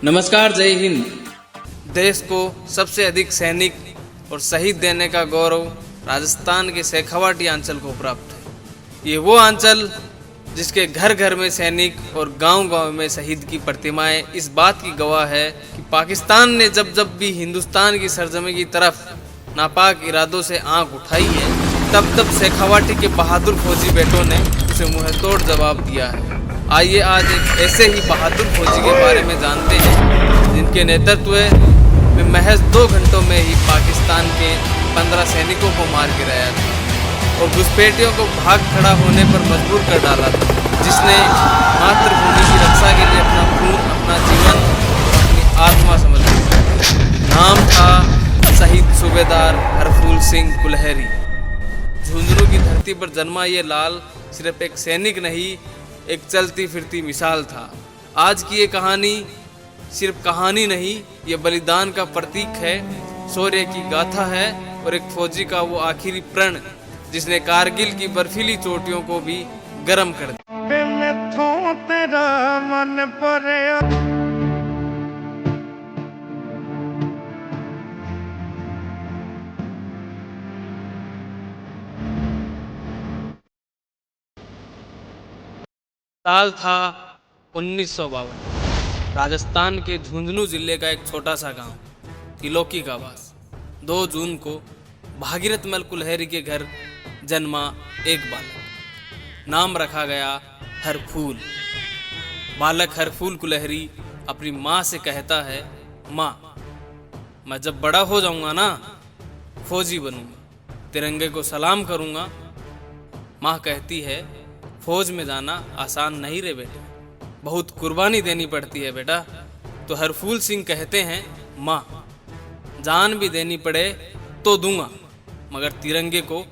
नमस्कार, जय हिंद। देश को सबसे अधिक सैनिक और शहीद देने का गौरव राजस्थान के शेखावाटी अंचल को प्राप्त है। ये वो अंचल जिसके घर घर में सैनिक और गांव गांव में शहीद की प्रतिमाएं इस बात की गवाह है कि पाकिस्तान ने जब जब भी हिंदुस्तान की सरजमी की तरफ नापाक इरादों से आंख उठाई है, तब तब शेखावाटी के बहादुर फौजी बेटों ने उसे मुंहतोड़ जवाब दिया है। आइए आज एक ऐसे ही बहादुर फौजी के बारे में जानते हैं जिनके नेतृत्व में महज 2 घंटों में ही पाकिस्तान के 15 सैनिकों को मार गिराया था और घुसपैठियों को भाग खड़ा होने पर मजबूर कर डाला था, जिसने मातृभूमि की रक्षा के लिए अपना खून, अपना जीवन और अपनी आत्मा समझ दी। नाम था शहीद सूबेदार हरफूल सिंह कुलहरी। झुंझुनू की धरती पर जन्मा ये लाल सिर्फ एक सैनिक नहीं, एक चलती फिरती मिसाल था। आज की ये कहानी सिर्फ कहानी नहीं, ये बलिदान का प्रतीक है, शौर्य की गाथा है और एक फौजी का वो आखिरी प्रण जिसने कारगिल की बर्फीली चोटियों को भी गर्म कर दिया। साल था 1952। राजस्थान के झुंझुनू जिले का एक छोटा सा गांव तिलोकी का वास। 2 जून को भागीरथ मल कुलहरी के घर जन्मा एक बालक। नाम रखा गया हरफूल। बालक हरफूल कुलहरी अपनी माँ से कहता है, माँ, मैं जब बड़ा हो जाऊंगा ना, फौजी बनूंगा, तिरंगे को सलाम करूंगा। माँ कहती है, फौज में जाना आसान नहीं रे बेटे, बहुत कुर्बानी देनी पड़ती है बेटा। तो हरफूल सिंह कहते हैं, माँ, जान भी देनी पड़े तो दूंगा, मगर तिरंगे को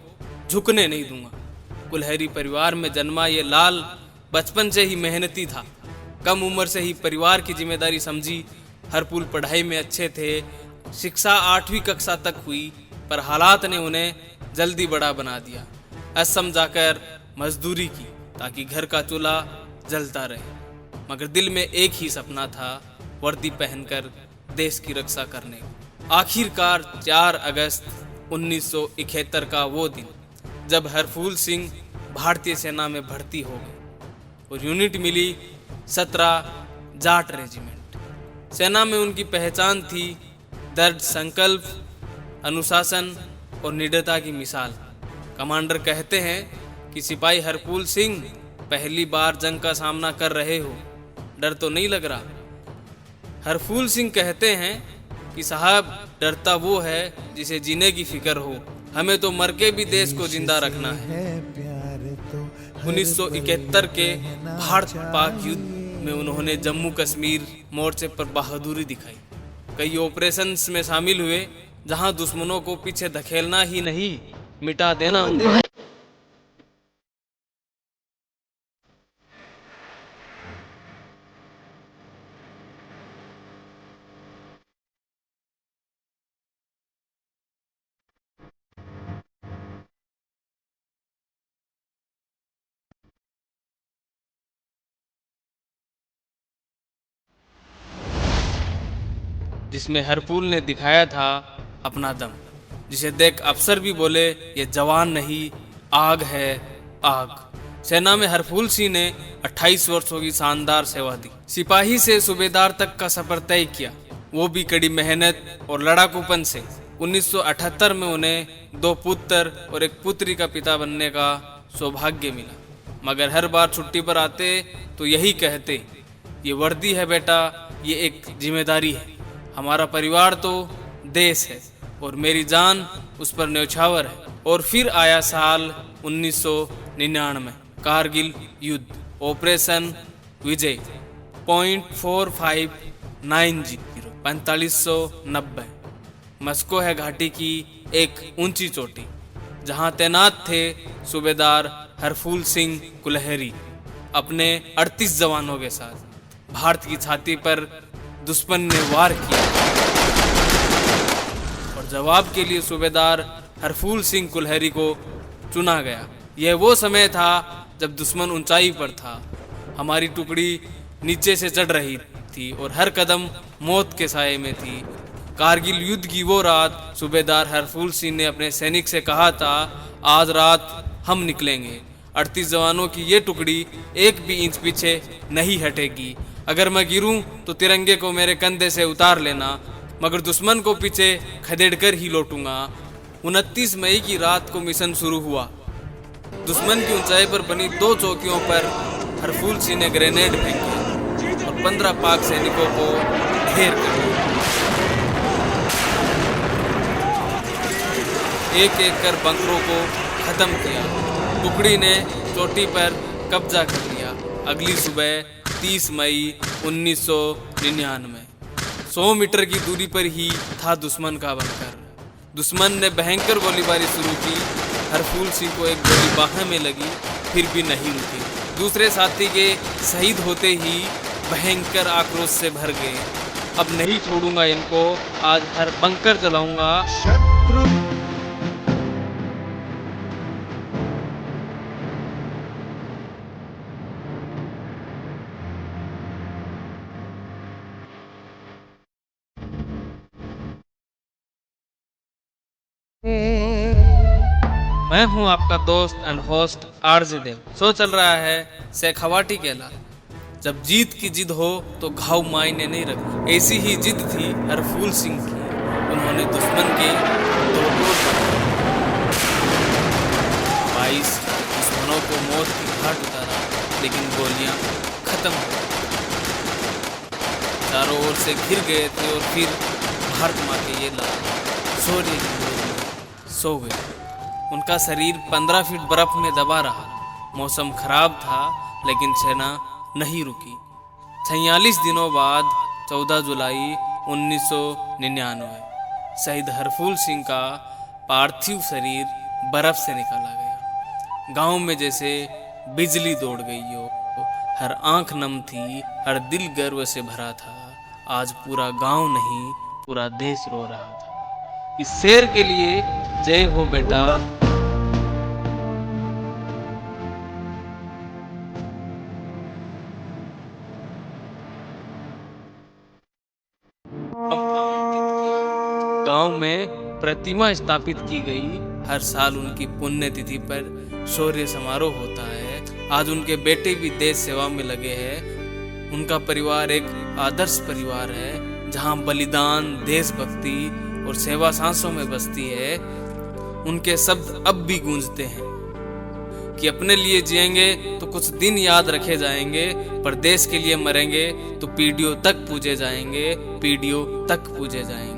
झुकने नहीं दूंगा। कुलहरी परिवार में जन्मा ये लाल बचपन से ही मेहनती था। कम उम्र से ही परिवार की जिम्मेदारी समझी। हरफूल पढ़ाई में अच्छे थे। शिक्षा 8वीं कक्षा तक हुई, पर हालात ने उन्हें जल्दी बड़ा बना दिया। असम जाकर मजदूरी की ताकि घर का चूल्हा जलता रहे, मगर दिल में एक ही सपना था, वर्दी पहनकर देश की रक्षा करने। आखिरकार 4 अगस्त 1971 का वो दिन जब हरफूल सिंह भारतीय सेना में भर्ती हो गए और यूनिट मिली 17 जाट रेजिमेंट। सेना में उनकी पहचान थी दृढ़ संकल्प, अनुशासन और निडरता की मिसाल। कमांडर कहते हैं कि सिपाही हरफूल सिंह, पहली बार जंग का सामना कर रहे हो, डर तो नहीं लग रहा? हरफूल सिंह कहते हैं कि साहब, डरता वो है जिसे जीने की फिक्र हो, हमें तो मर के भी देश को जिंदा रखना है। 1971 के भारत पाक युद्ध में उन्होंने जम्मू कश्मीर मोर्चे पर बहादुरी दिखाई। कई ऑपरेशंस में शामिल हुए जहां दुश्मनों को पीछे धकेलना ही नहीं, मिटा देना। जिसमें हरफूल ने दिखाया था अपना दम, जिसे देख अफसर भी बोले, ये जवान नहीं, आग है आग। सेना में हरफूल सिंह ने 28 वर्षों की शानदार सेवा दी। सिपाही से सूबेदार तक का सफर तय किया, वो भी कड़ी मेहनत और लड़ाकूपन से। 1978 में उन्हें 2 पुत्र और एक पुत्री का पिता बनने का सौभाग्य मिला, मगर हर बार छुट्टी पर आते तो यही कहते, ये वर्दी है बेटा, ये एक जिम्मेदारी है। हमारा परिवार तो देश है और मेरी जान उस पर न्यौछावर है। और फिर आया साल 1999, कारगिल युद्ध, ऑपरेशन विजय, .4590 4590। मस्को है घाटी की एक ऊंची चोटी, जहां तैनात थे सूबेदार हरफूल सिंह कुलहरी अपने 38 जवानों के साथ। भारत की छाती पर दुश्मन ने वार किया और जवाब के लिए सूबेदार हरफूल सिंह कुलहरी को चुना गया। यह वो समय था जब दुश्मन ऊंचाई पर था, हमारी टुकड़ी नीचे से चढ़ रही थी और हर कदम मौत के साये में थी। कारगिल युद्ध की वो रात सूबेदार हरफूल सिंह ने अपने सैनिक से कहा था, आज रात हम निकलेंगे। 38 जवानों की ये टुकड़ी एक भी इंच पीछे नहीं हटेगी। अगर मैं गिरूं तो तिरंगे को मेरे कंधे से उतार लेना, मगर दुश्मन को पीछे खदेड़कर ही लौटूंगा। 29 मई की रात को मिशन शुरू हुआ। दुश्मन की ऊंचाई पर बनी 2 चौकियों पर हरफूल सिंह ने ग्रेनेड फेंके और 15 पाक सैनिकों को ढेर कर दिया। एक एक कर बंकरों को खत्म किया। टुकड़ी ने चोटी पर कब्जा कर लिया। अगली सुबह 30 मई 1999 100 मीटर की दूरी पर ही था दुश्मन का बंकर। दुश्मन ने भयंकर गोलीबारी शुरू की। हरफूल सिंह को एक गोली बाह में लगी, फिर भी नहीं रुकी। दूसरे साथी के शहीद होते ही भयंकर आक्रोश से भर गए। अब नहीं छोड़ूंगा इनको, आज हर बंकर जलाऊंगा। मैं हूं आपका दोस्त and host RJ Dev. Show चल रहा है शेखावाटी केला। जब जीत की जिद हो तो घाव मायने नहीं रखते। ऐसी ही जिद थी हरफूल सिंह की। उन्होंने दुश्मन के तोड़ 22 दुश्मनों को मौत की घाट उतारा, लेकिन गोलियां खत्म हो गई। चारों ओर से घिर गए थे और फिर भारत माँ के ये लाल शौर्य की गोद में सो गए। उनका शरीर 15 फीट बर्फ में दबा रहा। मौसम खराब था, लेकिन सेना नहीं रुकी। 46 दिनों बाद 14 जुलाई 1999 शहीद हरफूल सिंह का पार्थिव शरीर बर्फ से निकाला गया। गांव में जैसे बिजली दौड़ गई हो। हर आंख नम थी, हर दिल गर्व से भरा था। आज पूरा गांव नहीं, पूरा देश रो रहा था। इस शेर के लिए जय हो बेटा। गांव में प्रतिमा स्थापित की गई। हर साल उनकी पुण्यतिथि पर शौर्य समारोह होता है। आज उनके बेटे भी देश सेवा में लगे हैं। उनका परिवार एक आदर्श परिवार है, जहां बलिदान, देशभक्ति और सेवा सांसों में बसती है। उनके शब्द अब भी गूंजते हैं कि अपने लिए जिएंगे तो कुछ दिन याद रखे जाएंगे, पर देश के लिए मरेंगे तो पीढ़ियों तक पूजे जाएंगे, पीढ़ियों तक पूजे जाएंगे।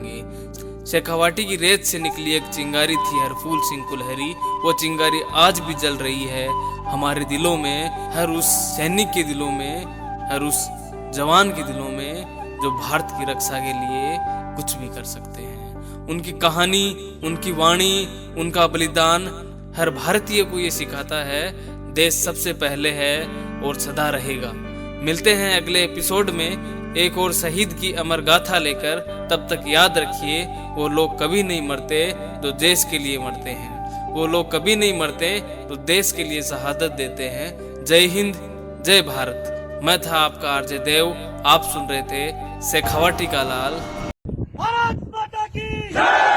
शेखावाटी की रेत से निकली एक चिंगारी थी हरफूल सिंह कुल्हरी। वो चिंगारी आज भी जल रही है हमारे दिलों में, हर उस सैनिक के दिलों में, हर उस जवान के दिलों में जो भारत की रक्षा के लिए कुछ भी कर सकते हैं। उनकी कहानी, उनकी वाणी, उनका बलिदान हर भारतीय को ये सिखाता है, देश सबसे पहले है और सदा रहेगा। मिलते हैं अगले एपिसोड में एक और शहीद की अमर गाथा लेकर। तब तक याद रखिए, वो लोग कभी नहीं मरते जो देश के लिए मरते हैं। वो लोग कभी नहीं मरते तो देश के लिए शहादत देते हैं। जय हिंद, जय भारत। मैं था आपका आरजे देव। आप सुन रहे थे शेखावाटी का लाल। भारत माता की जय।